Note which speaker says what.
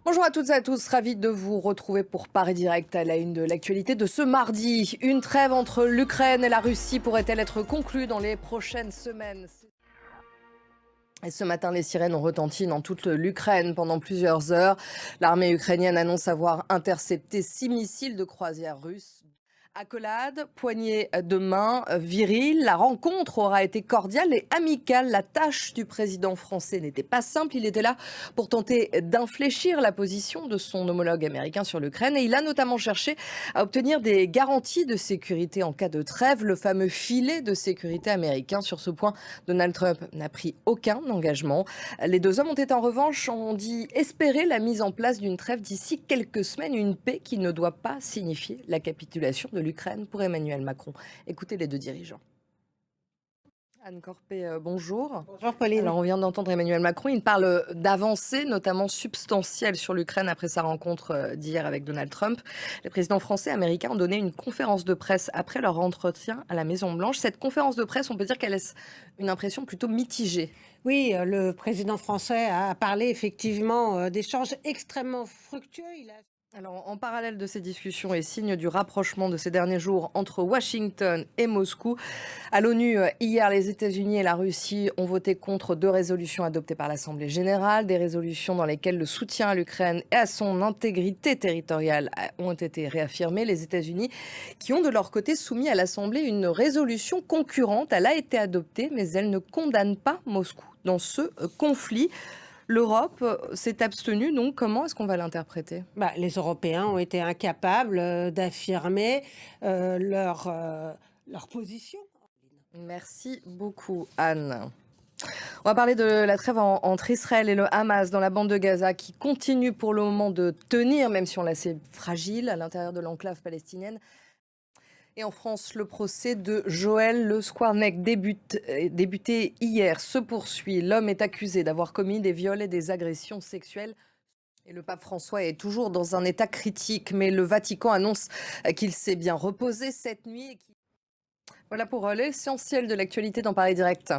Speaker 1: Bonjour à toutes et à tous, ravi de vous retrouver pour Paris Direct à la une de l'actualité de ce mardi. Une trêve entre l'Ukraine et la Russie pourrait-elle être conclue dans les prochaines semaines? Et ce matin, les sirènes ont retenti dans toute l'Ukraine pendant plusieurs heures. L'armée ukrainienne annonce avoir intercepté 6 missiles de croisière russes. Accolade, poignée de main, viril, la rencontre aura été cordiale et amicale. La tâche du président français n'était pas simple. Il était là pour tenter d'infléchir la position de son homologue américain sur l'Ukraine et il a notamment cherché à obtenir des garanties de sécurité en cas de trêve, le fameux filet de sécurité américain. Sur ce point, Donald Trump n'a pris aucun engagement. Les deux hommes ont été en revanche, on dit, espérer la mise en place d'une trêve d'ici quelques semaines, une paix qui ne doit pas signifier la capitulation de l'Ukraine pour Emmanuel Macron. Écoutez les deux dirigeants. Anne Corpé, bonjour.
Speaker 2: Bonjour Pauline.
Speaker 1: Alors on vient d'entendre Emmanuel Macron, il parle d'avancées notamment substantielles sur l'Ukraine après sa rencontre d'hier avec Donald Trump. Les présidents français et américains ont donné une conférence de presse après leur entretien à la Maison-Blanche. Cette conférence de presse, on peut dire qu'elle laisse une impression plutôt mitigée.
Speaker 2: Oui, le président français a parlé effectivement d'échanges extrêmement fructueux.
Speaker 1: Alors, en parallèle de ces discussions et signe du rapprochement de ces derniers jours entre Washington et Moscou, à l'ONU, hier, les États-Unis et la Russie ont voté contre deux résolutions adoptées par l'Assemblée générale, des résolutions dans lesquelles le soutien à l'Ukraine et à son intégrité territoriale ont été réaffirmés. Les États-Unis, qui ont de leur côté soumis à l'Assemblée une résolution concurrente, elle a été adoptée, mais elle ne condamne pas Moscou dans ce conflit. L'Europe s'est abstenue, donc comment est-ce qu'on va l'interpréter?
Speaker 2: Les Européens ont été incapables d'affirmer leur position.
Speaker 1: Merci beaucoup, Anne. On va parler de la trêve entre Israël et le Hamas dans la bande de Gaza qui continue pour le moment de tenir, même si on la sait fragile à l'intérieur de l'enclave palestinienne. Et en France, le procès de Joël Le Squarnec débuté hier se poursuit. L'homme est accusé d'avoir commis des viols et des agressions sexuelles. Et le pape François est toujours dans un état critique, mais le Vatican annonce qu'il s'est bien reposé cette nuit. Voilà pour l'essentiel de l'actualité dans Paris Direct.